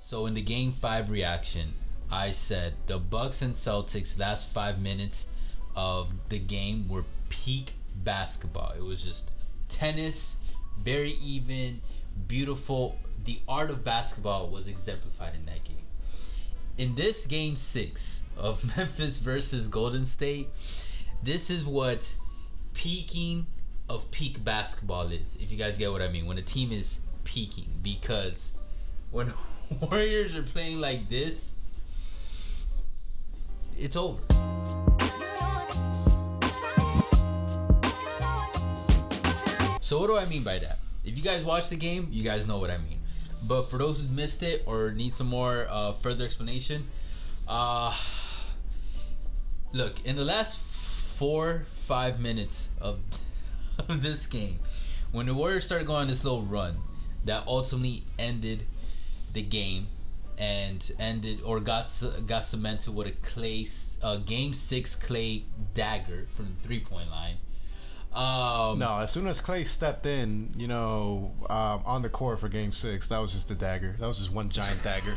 So in the Game 5 reaction, I said the Bucks and Celtics last 5 minutes of the game were peak basketball. It was just tennis, very even, beautiful. The art of basketball was exemplified in that game. In this Game 6 of Memphis versus Golden State, this is what peaking of peak basketball is, if you guys get what I mean, when a team is peaking. Because when Warriors are playing like this, it's over. So what do I mean by that? If you guys watch the game, you guys know what I mean. But for those who missed it or need some more further explanation, look, in the last 4-5 minutes of this game, when the Warriors started going on this little run that ultimately ended the game and got cemented with a Game 6 Klay dagger from the 3-point line. No, as soon as Klay stepped in, on the court for Game 6, that was just a dagger. That was just one giant dagger.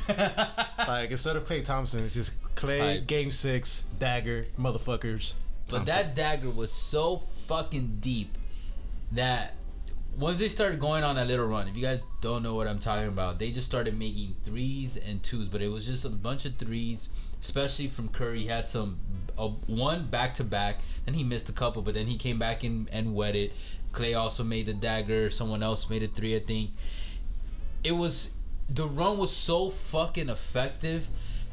Like, instead of Klay Thompson, it's just Klay, Game 6, dagger, motherfuckers. But that dagger was so fucking deep that once they started going on that little run, if you guys don't know what I'm talking about, they just started making 3s and 2s, but it was just a bunch of 3s, especially from Curry. He had one back-to-back, then he missed a couple, but then he came back and wet it. Klay also made the dagger. Someone else made a 3, I think. The run was so fucking effective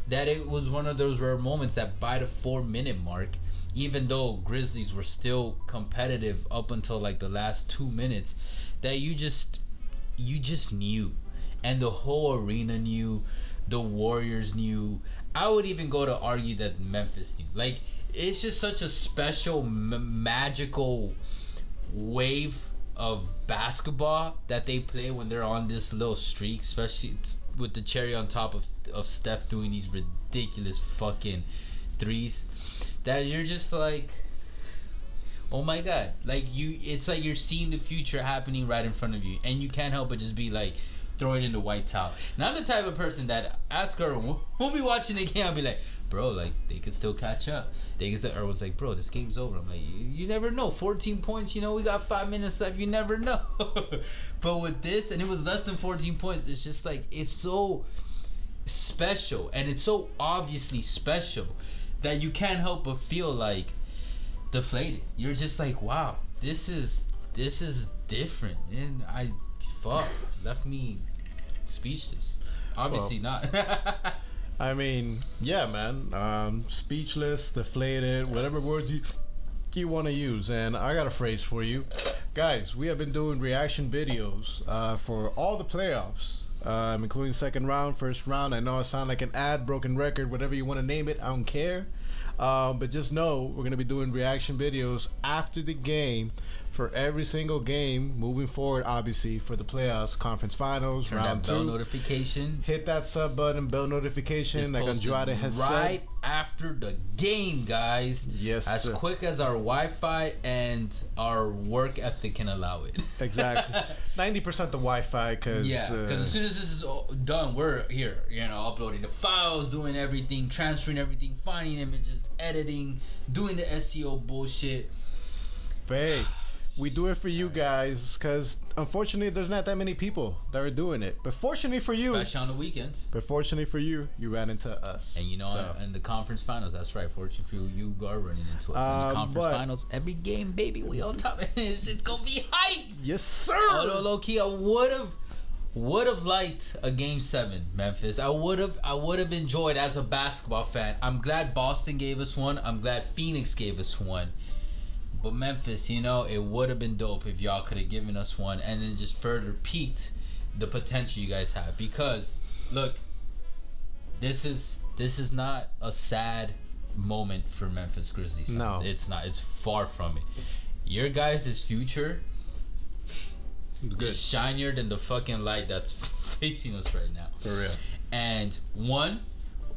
that it was one of those rare moments that by the 4-minute mark, even though Grizzlies were still competitive up until like the last 2 minutes, that you just knew, and the whole arena knew, the Warriors knew. I would even go to argue that Memphis knew. Like, it's just such a special, magical wave of basketball that they play when they're on this little streak, especially with the cherry on top of Steph doing these ridiculous fucking 3s, that you're just like, oh my god, like it's like you're seeing the future happening right in front of you, and you can't help but just be like throwing in the white towel. And I'm the type of person that ask her, we'll be watching the game, I'll be like, bro, like, they could still catch up. Everyone's like, bro, this game's over. I'm like, you never know. 14 points, we got 5 minutes left. You never know. But with this, and it was less than 14 points, it's just like, it's so special, and it's so obviously special that you can't help but feel like deflated. You're just like, wow, this is different. And left me speechless. Obviously not. I mean, yeah, man. Speechless, deflated, whatever words you want to use. And I got a phrase for you. Guys, we have been doing reaction videos for all the playoffs, including second round, first round. I know I sound like an ad, broken record, whatever you want to name it. I don't care. But just know we're going to be doing reaction videos after the game for every single game moving forward, obviously, for the playoffs, conference finals, turn round that 2. Bell notification. Hit that sub button, bell notification, it's like Andrade has said. Right after the game, guys. Yes, as sir. Quick as our Wi-Fi and our work ethic can allow it. Exactly. 90% the Wi-Fi, because... Yeah, because as soon as this is done, we're here, uploading the files, doing everything, transferring everything, finding images, editing, doing the SEO bullshit. But hey, we do it for you guys, because unfortunately there's not that many people that are doing it. But fortunately for you, especially on the weekends. But fortunately for you, you ran into us. And in the conference finals, that's right. Fortunately for you, you are running into us in the conference finals. Every game, baby, we on top. It's just gonna be hyped. Yes, sir. Although low key, I would have liked a Game 7, Memphis. I would have enjoyed as a basketball fan. I'm glad Boston gave us one. I'm glad Phoenix gave us one. But Memphis, it would have been dope if y'all could have given us one and then just further peaked the potential you guys have. Because, look, this is not a sad moment for Memphis Grizzlies fans. No. It's not. It's far from it. Your guys' future is shinier than the fucking light that's facing us right now. For real. And one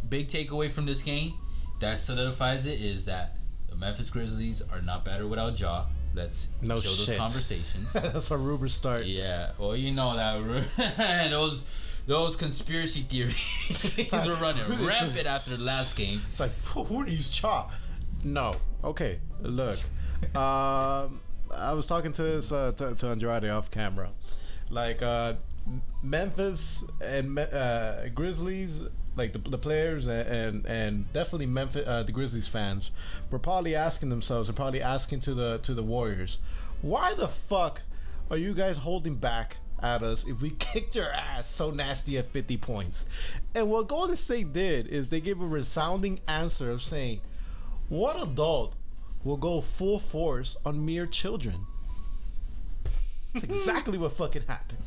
big takeaway from this game that solidifies it is that the Memphis Grizzlies are not better without Ja. Let's kill those conversations. That's how rumors start. Yeah. Well, that those conspiracy theories were running rampant after the last game. It's like, who needs Cha? No. Okay, look. I was talking to this to Andrade off camera. Like, Memphis and Grizzlies, like the players and definitely Memphis the Grizzlies fans were probably asking themselves and probably asking to the Warriors, why the fuck are you guys holding back at us if we kicked your ass so nasty at 50 points? And what Golden State did is they gave a resounding answer of saying, what adult will go full force on mere children? That's exactly what fucking happened.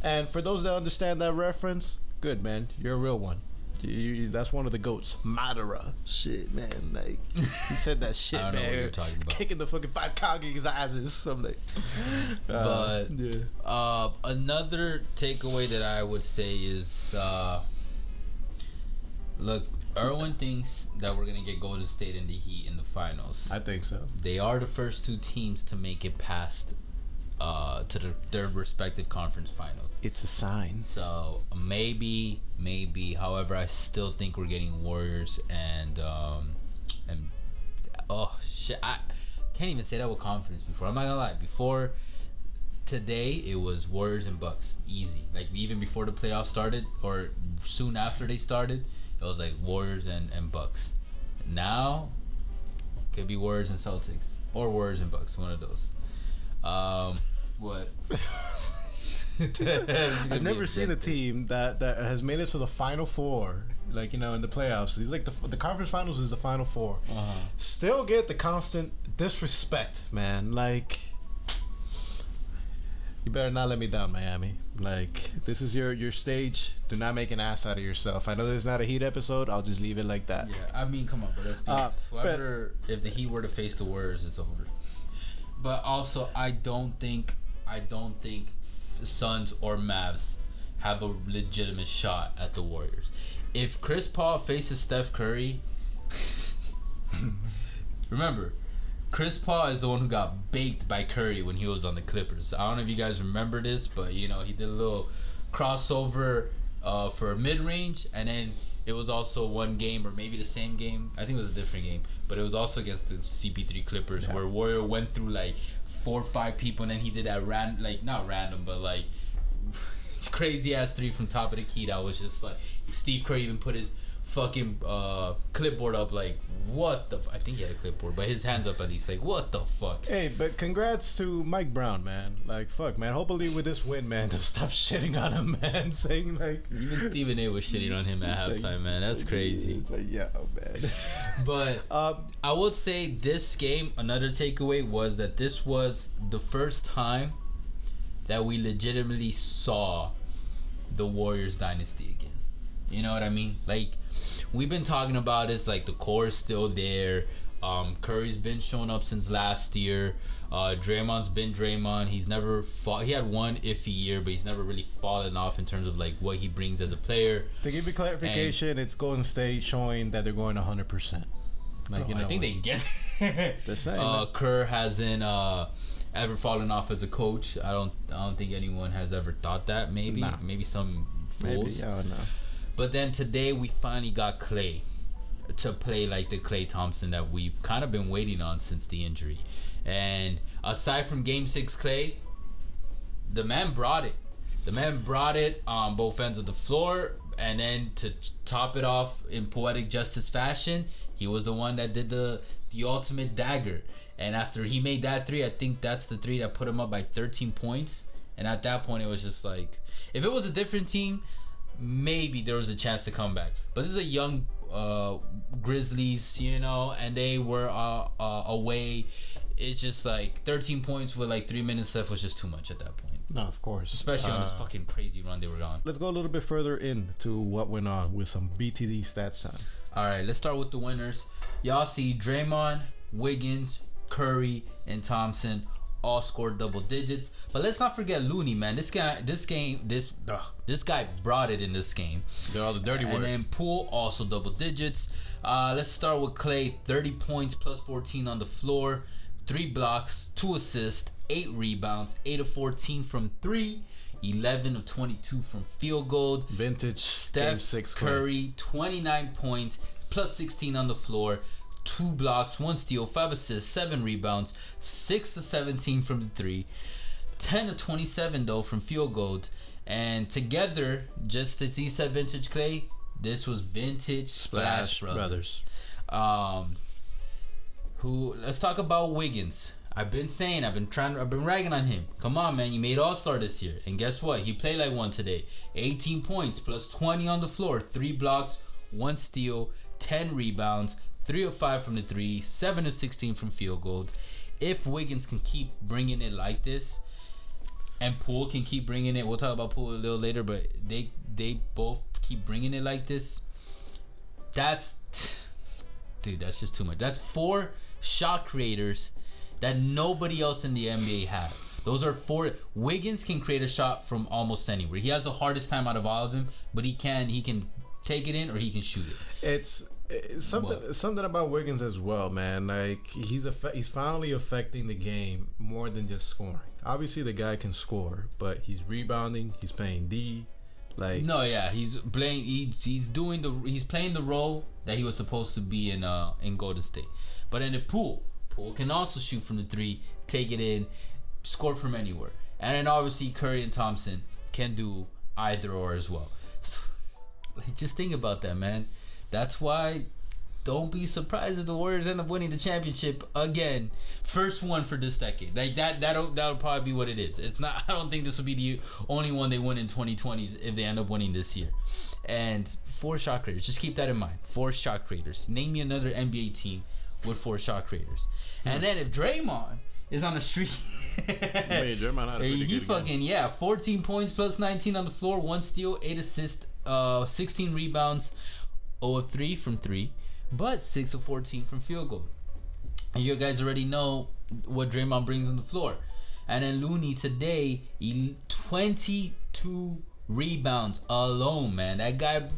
And for those that understand that reference, good, man. You're a real one. That's one of the GOATs. Madara. Shit, man. Like, he said that shit, I don't man. know what you're talking about. Kicking the fucking 5 Kage's asses. Something. But yeah. Another takeaway that I would say is, look, Erwin thinks that we're going to get Golden State and the Heat in the finals. I think so. They are the first two teams to make it past to their respective conference finals. It's a sign. So maybe. However, I still think we're getting Warriors and oh shit, I can't even say that with confidence. Before, I'm not gonna lie. Before today, it was Warriors and Bucks, easy. Like even before the playoffs started, or soon after they started, it was like Warriors and Bucks. Now, could be Warriors and Celtics or Warriors and Bucks, one of those. What? I've never seen a team that has made it to the Final Four, like, you know, in the playoffs. It's like the conference finals is the Final Four. Still get the constant disrespect, man. Like, you better not let me down, Miami. Like, this is your stage. Do not make an ass out of yourself. I know this is not a Heat episode. I'll just leave it like that. Yeah, I mean, come on, but let's be honest. Whoever, if the Heat were to face the Warriors, it's over. But also, I don't think Suns or Mavs have a legitimate shot at the Warriors. If Chris Paul faces Steph Curry, remember, Chris Paul is the one who got baked by Curry when he was on the Clippers. I don't know if you guys remember this, but you know, he did a little crossover for mid-range, and then it was also one game, or maybe the same game. I think it was a different game, but it was also against the CP3 Clippers, where Warrior went through like 4 or 5 people, and then he did that not random, but like crazy ass 3 from top of the key. That was just like Steve Kerr even put his fucking clipboard up, like, what the I think he had a clipboard, but his hands up at least, like, what the fuck. Hey, but congrats to Mike Brown, man. Like, fuck, man. Hopefully with this win, man, to stop shitting on him, man. Saying like, even Stephen A was shitting on him at halftime, man. That's crazy. It's like, yeah, man. But I would say this game, another takeaway was that this was the first time that we legitimately saw the Warriors dynasty again. You know what I mean? Like, we've been talking about this, like, the core is still there. Curry's been showing up since last year. Draymond's been Draymond. He's never he had one iffy year, but he's never really fallen off in terms of like what he brings as a player. To give you clarification, it's Golden State showing that they're going 100%. Like, bro, you know, I think they get it. Just saying, Kerr hasn't ever fallen off as a coach. I don't think anyone has ever thought that. Maybe some fools. Maybe, I don't know. But then today we finally got Klay to play like the Klay Thompson that we've kind of been waiting on since the injury. And aside from Game 6 Klay, the man brought it. The man brought it on both ends of the floor. And then to top it off in poetic justice fashion, he was the one that did the ultimate dagger. And after he made that 3, I think that's the 3 that put him up by 13 points. And at that point, it was just like, if it was a different team, maybe there was a chance to come back. But this is a young Grizzlies, you know, and they were away. It's just like 13 points with like 3 minutes left was just too much at that point. No, of course. Especially on this fucking crazy run they were on. Let's go a little bit further into what went on with some BTD stats time. All right, let's start with the winners. Y'all see Draymond, Wiggins, Curry, and Thompson all scored double digits. But let's not forget Looney, man. This guy brought it in this game. They're all the dirty work. And then Poole also double digits. Let's start with Klay. 30 points plus 14 on the floor, 3 blocks, 2 assists, 8 rebounds, 8 of 14 from 3. 11 of 22 from field goal. Vintage Steph Game 6 Curry, 29 points, plus 16 on the floor, 2 blocks, 1 steal, 5 assists, 7 rebounds, 6 of 17 from the 3, 10 of 27 though from field goal. And together, just as he said, vintage Klay, this was vintage Splash Brothers. Let's talk about Wiggins. I've been ragging on him. Come on, man, you made All-Star this year, and guess what? He played like one today. 18 points plus 20 on the floor, 3 blocks, 1 steal, 10 rebounds, 3 of 5 from the 3, 7 of 16 from field goal. If Wiggins can keep bringing it like this, and Poole can keep bringing it, we'll talk about Poole a little later, but they both keep bringing it like this, that's just too much. That's 4 shot creators that nobody else in the NBA has. Those are 4. Wiggins can create a shot from almost anywhere. He has the hardest time out of all of them, but he can take it in or he can shoot it. It's something about Wiggins as well, man. Like he's finally affecting the game more than just scoring. Obviously, the guy can score, but he's rebounding. He's playing D. Like no, yeah, he's playing. He's playing the role that he was supposed to be in Golden State. But then if Poole can also shoot from the 3, take it in, score from anywhere, and then obviously Curry and Thompson can do either or as well. So, just think about that, man. That's why don't be surprised if the Warriors end up winning the championship again. First one for this decade. Like that'll probably be what it is. It's not. I don't think this will be the only one they win in 2020s if they end up winning this year. And 4 shot creators. Just keep that in mind. 4 shot creators. Name me another NBA team with 4 shot creators. And then if Draymond is on the street, Draymond had a pretty good fucking game. 14 points plus 19 on the floor, 1 steal, 8 assists, 16 rebounds, 0 of 3 from 3, but 6 of 14 from field goal. And you guys already know what Draymond brings on the floor. And then Looney today, 22 rebounds alone, man. That guy,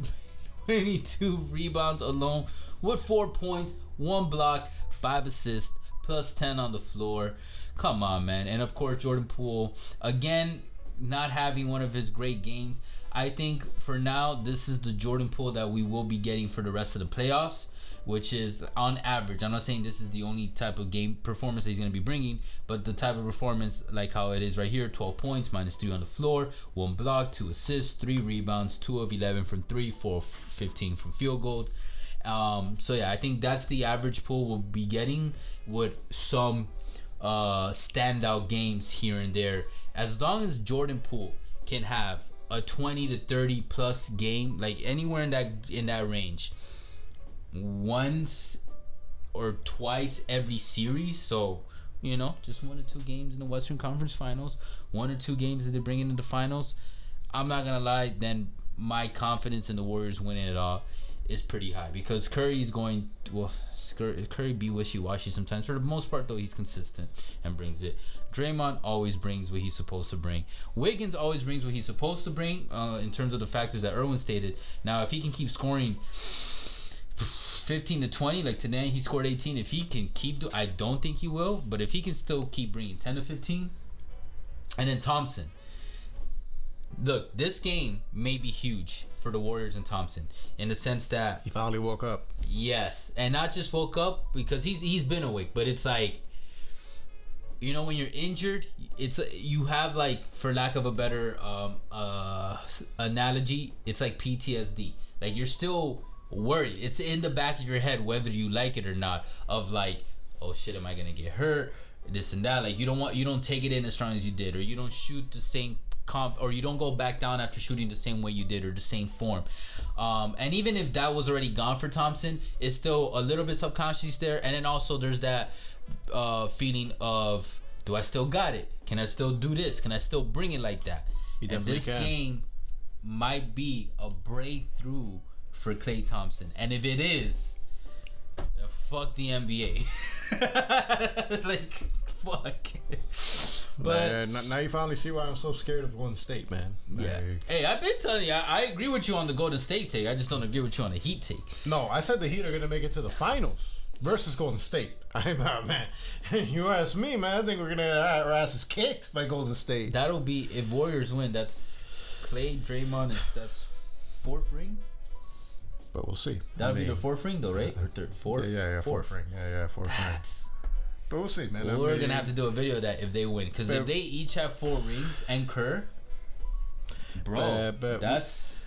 22 rebounds alone with 4 points, 1 block, 5 assists, plus 10 on the floor. Come on, man. And of course, Jordan Poole, again, not having one of his great games. I think for now, this is the Jordan Poole that we will be getting for the rest of the playoffs, which is on average. I'm not saying this is the only type of game performance that he's going to be bringing, but the type of performance like how it is right here, 12 points, minus 3 on the floor, 1 block, 2 assists, 3 rebounds, 2 of 11 from 3, 4 of 15 from field goal. So yeah, I think that's the average Poole we'll be getting with some standout games here and there. As long as Jordan Poole can have a 20 to 30 plus game, like anywhere in that range, once or twice every series, so just 1 or 2 games in the Western Conference Finals, 1 or 2 games that they bring into the finals, I'm not gonna lie, then my confidence in the Warriors winning it all is pretty high, because Curry be wishy-washy sometimes. For the most part, though, he's consistent and brings it. Draymond always brings what he's supposed to bring. Wiggins always brings what he's supposed to bring in terms of the factors that Erwin stated. Now, if he can keep scoring 15 to 20, like today he scored 18, if he can I don't think he will, but if he can still keep bringing 10 to 15, and then Thompson. Look, this game may be huge for the Warriors and Thompson in the sense that he finally woke up. Yes, and not just woke up, because he's been awake, but it's like, when you're injured, it's you have, like, for lack of a better analogy, it's like PTSD. Like, you're still worried. It's in the back of your head whether you like it or not, of like, oh shit, am I gonna get hurt? This and that. Like, you don't take it in as strong as you did, or you don't shoot the same or you don't go back down after shooting the same way you did, or the same form. And even if that was already gone for Thompson, it's still a little bit subconscious there. And then also there's that feeling of, do I still got it? Can I still do this? Can I still bring it like that? And this game might be a breakthrough for Klay Thompson. And if it is, then fuck the NBA. Like, fuck. But man, now you finally see why I'm so scared of Golden State, man. Yeah. Hey, I've been telling you, I agree with you on the Golden State take. I just don't agree with you on the Heat take. No, I said the Heat are gonna make it to the finals. versus Golden State. I'm man. You ask me, man. I think we're gonna get our asses kicked by Golden State. That'll be if Warriors win. That's Klay, Draymond, and Steph's fourth ring. But we'll see. That'll be the fourth ring, though, right? Or third, fourth? Yeah, fourth ring. Yeah, fourth ring. That's. But we'll see, man. Well, we're gonna have to do a video of that if they win, because if they each have 4 rings and Kerr, bro, that's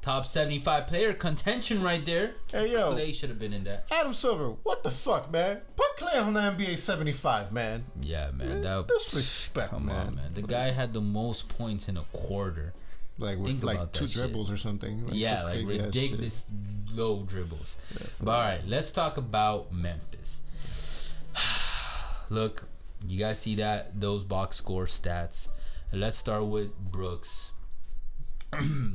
top 75 player contention right there. Hey yo, Klay should have been in that. Adam Silver, what the fuck, man? Put Klay on the NBA 75, man. Yeah, man. That disrespect, come on, man. The guy had the most points in a quarter. Like with like 2 dribbles shit. Or something. Like yeah, like ridiculous low dribbles. Yeah, but all right, let's talk about Memphis. Look, you guys see those box score stats. Let's start with Brooks.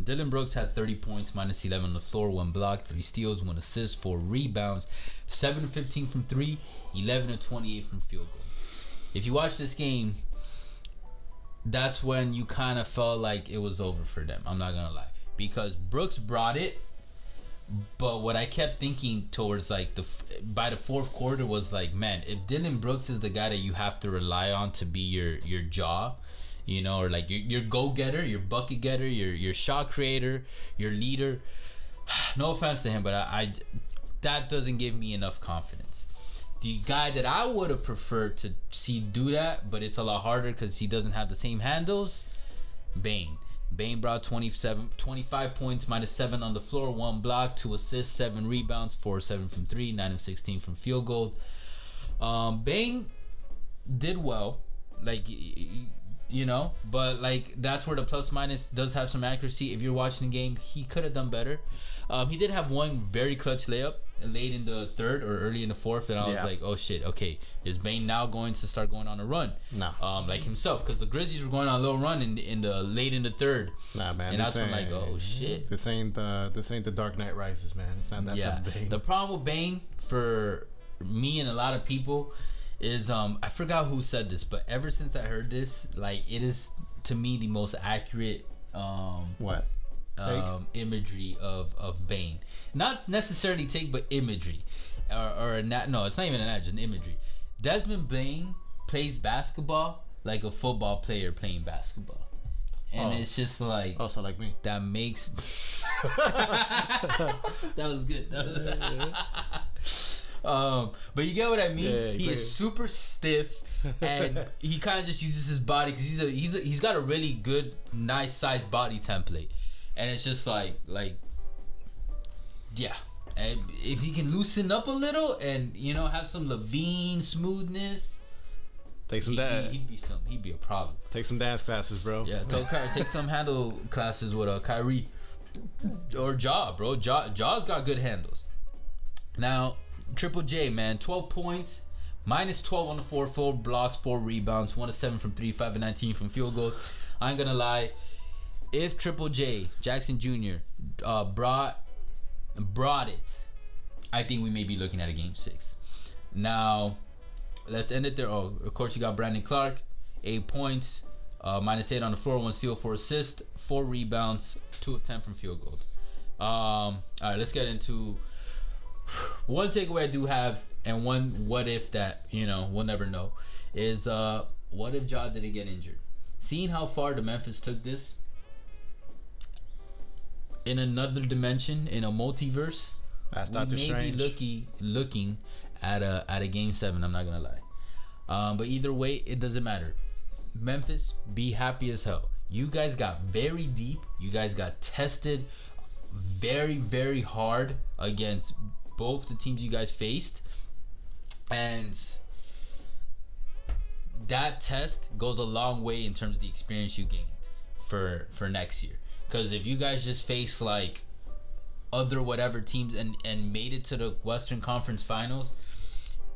Dillon Brooks had 30 points, minus 11 on the floor, 1 block, 3 steals, 1 assist, 4 rebounds, 7 of 15 from 3, 11 of 28 from field goal. If you watch this game, that's when you kind of felt like it was over for them. I'm not gonna lie, because Brooks brought it, but what I kept thinking towards like by the fourth quarter was like, man, if Dillon Brooks is the guy that you have to rely on to be your jaw, you know, or like your go-getter, your bucket getter, your shot creator, your leader. No offense to him, but I that doesn't give me enough confidence. The guy that I would have preferred to see do that, but it's a lot harder because he doesn't have the same handles, Bane. Bane brought 25 points, minus 7 on the floor, 1 block, 2 assists, 7 rebounds, 4 of 7 from 3, 9 of 16 from field goal. Bane did well, like, you know, but like that's where the plus minus does have some accuracy. If you're watching the game, he could have done better. He did have one very clutch layup late in the third or early in the fourth, and I was like, oh shit, okay, is Bane now going to start going on a run? No. Like himself, because the Grizzlies were going on a little run in the late in the third. Nah, man. And that's when like, oh shit, this ain't the Dark Knight Rises, man. It's not that type of Bane. The problem with Bane for me and a lot of people is I forgot who said this, but ever since I heard this, like, it is to me the most accurate imagery of Bane. Not necessarily take, but imagery, no, it's not even an imagery. Desmond Bane plays basketball like a football player playing basketball, and it's just like, so like me. That makes that was good. But you get what I mean. Yeah, he is super stiff, and he kind of just uses his body because he's got a really good, nice sized body template, and it's just like yeah. And if he can loosen up a little and, you know, have some Levine smoothness, he'd be a problem. Take some dance classes, bro. Yeah, take some handle classes with Kyrie or Ja, bro. Ja's got good handles. Now, Triple J, man, 12 points, minus 12 on the 4 blocks, 4 rebounds, 1 of 7 from 3, 5 of 19 from field goal. I ain't gonna lie, if Triple J Jackson Jr. brought it, I think we may be looking at a game 6. Now, let's end it there. Oh, of course, you got Brandon Clark, 8 points, minus 8 on the floor, 1 steal, 4 assists, 4 rebounds, 2 of 10 from field goal. All right, let's get into one takeaway I do have, and one what if that, you know, we'll never know, is what if Ja didn't get injured? Seeing how far the Memphis took this, in another dimension, in a multiverse, that's Doctor Strange. May be looking at a game 7. I'm not gonna lie, but either way, it doesn't matter. Memphis, be happy as hell. You guys got very deep. You guys got tested very, very hard against both the teams you guys faced, and that test goes a long way in terms of the experience you gained for next year. Because if you guys just face like other whatever teams and made it to the Western Conference Finals,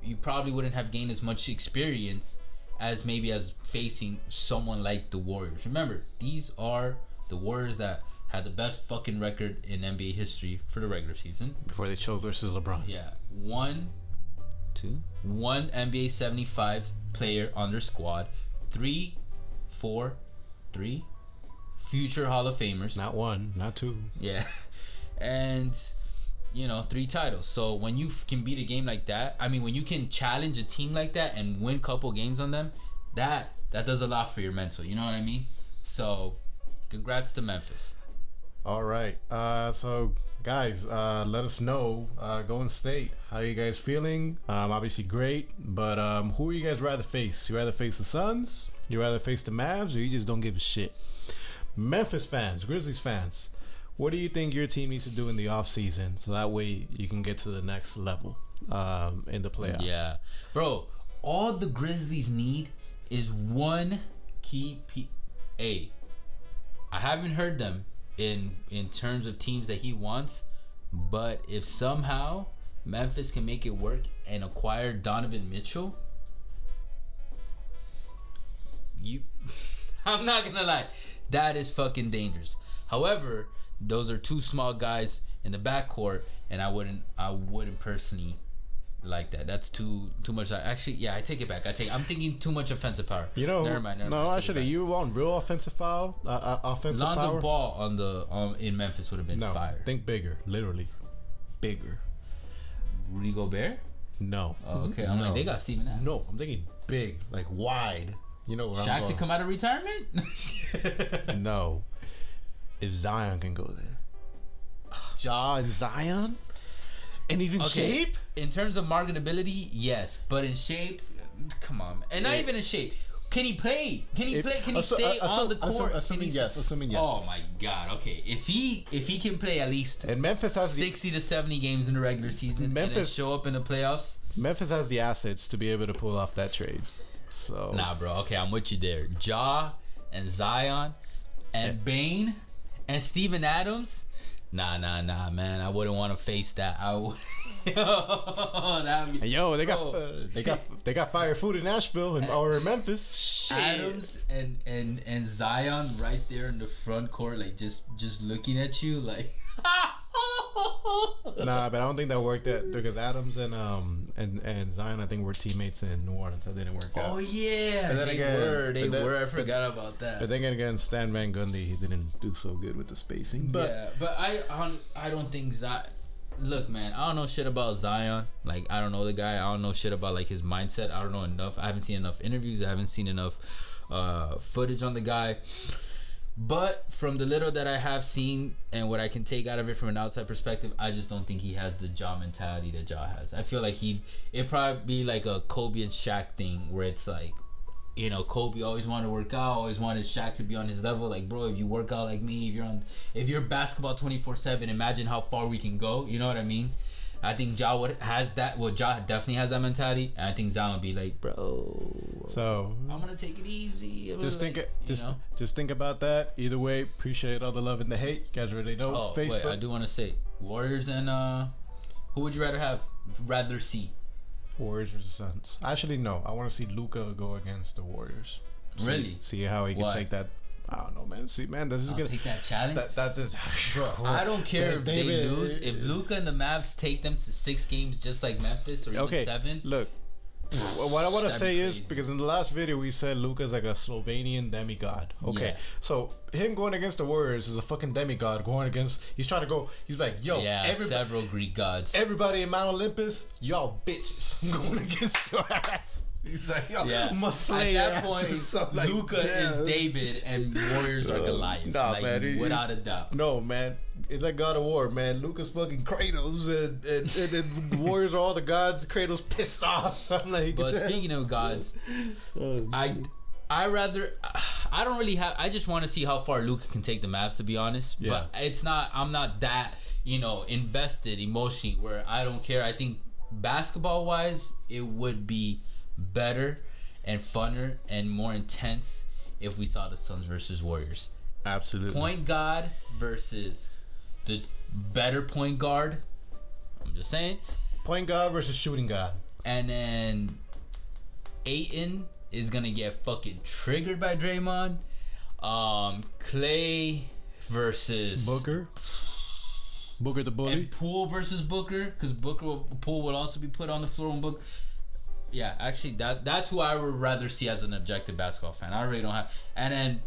you probably wouldn't have gained as much experience as maybe as facing someone like the Warriors. Remember, these are the Warriors that had the best fucking record in NBA history for the regular season. Before they choked versus LeBron. Yeah. One NBA 75 player on their squad. 3 future Hall of Famers. Not 1, not 2. Yeah. And 3 titles. So when you can beat a game like that, I mean, when you can challenge a team like that and win a couple games on them, that does a lot for your mental. You know what I mean? So, congrats to Memphis. All right. So guys, let us know. Golden State, how you guys feeling? Obviously great, but who would you guys rather face? You rather face the Suns? You rather face the Mavs, or you just don't give a shit? Memphis fans, Grizzlies fans, what do you think your team needs to do in the offseason so that way you can get to the next level in the playoffs? Yeah, bro. All the Grizzlies need is one key. I haven't heard them in terms of teams that he wants, but if somehow Memphis can make it work and acquire Donovan Mitchell, I'm not gonna lie, that is fucking dangerous. However, those are 2 small guys in the backcourt, and I wouldn't personally like that. That's too much. Actually, yeah, I take it back. I'm thinking too much offensive power. Never mind. No, actually, you want real offensive power? Offensive Lonzo power? Ball in Memphis would have been fire. Think bigger, literally, bigger. Rudy Gobert? No. Oh, okay, I'm like, they got Steven Adams. No, I'm thinking big, like wide. You know where Shaq to come out of retirement? No. If Zion can go there. Ja and Zion? And he's in shape? In terms of marketability, yes. But in shape, come on. And not even in shape. Can he play? Can he stay on the court? Assuming yes. Oh my God. Okay. If he can play at least and Memphis has 60 to 70 games in the regular season and then show up in the playoffs. Memphis has the assets to be able to pull off that trade. So nah, bro. Okay, I'm with you there. Ja and Zion and Bane and Steven Adams. Nah, man. I wouldn't want to face that. I would. They got fire food in Nashville or in Memphis. Shit. Adams and Zion right there in the front court, like just looking at you, like. Nah, but I don't think that worked out because Adams and Zion, I think, were teammates in New Orleans. That didn't work out. Oh yeah, they were. I forgot about that. But then again, Stan Van Gundy, he didn't do so good with the spacing. But yeah, but I don't think Zion. Look, man, I don't know shit about Zion. Like, I don't know the guy. I don't know shit about like his mindset. I don't know enough. I haven't seen enough interviews. I haven't seen enough footage on the guy. But from the little that I have seen and what I can take out of it from an outside perspective, I just don't think he has the Ja mentality that Ja has. I feel like it'd probably be like a Kobe and Shaq thing where it's like, Kobe always wanted to work out, always wanted Shaq to be on his level. Like, bro, if you work out like me, if you're basketball 24/7, imagine how far we can go. You know what I mean? I think Ja has that. Well, Ja definitely has that mentality, and I think Zion would be like, bro. So I'm gonna take it easy. Just think about that. Either way, appreciate all the love and the hate. You guys already know. Oh, Facebook. wait, I do want to say Warriors and who would you rather see? Warriors versus Suns. Actually, no. I want to see Luka go against the Warriors. Really? See how he can take that. I don't know, man. See, man, this is gonna take that challenge. That's just, bro. I don't care if they lose. If Luka and the Mavs take them to 6 games, just like Memphis, or even 7. Look, what I want to say is because in the last video we said Luka's like a Slovenian demigod. Okay, yeah. So him going against the Warriors is a fucking demigod going against. He's trying to go. He's like, yo, several Greek gods. Everybody in Mount Olympus, y'all bitches. I'm going against your ass. He's like, yo, at that point, Luka is David and Warriors are Goliath. Nah, like, man, without a doubt. No, man, it's like God of War, man. Luka's fucking Kratos, and Warriors are all the gods. Kratos pissed off. I'm like, but speaking of gods, I don't really have. I just want to see how far Luka can take the Mavs, to be honest. Yeah. But I'm not that invested emotionally where I don't care. I think basketball wise, it would be better and funner and more intense if we saw the Suns versus Warriors. Absolutely. Point guard versus the better point guard. I'm just saying. Point guard versus shooting guard. And then Ayton is gonna get fucking triggered by Draymond. Klay versus Booker the bully. And Poole versus Booker, because Poole will also be put on the floor when Booker. Yeah, actually, that's who I would rather see as an objective basketball fan. I really don't have. And then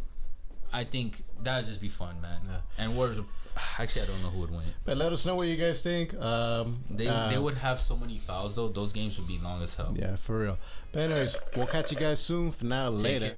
I think that'd just be fun, man. Yeah. And Warriors. Actually, I don't know who would win. But let us know what you guys think. They would have so many fouls though. Those games would be long as hell. Yeah, for real. But anyways, we'll catch you guys soon. For now, later.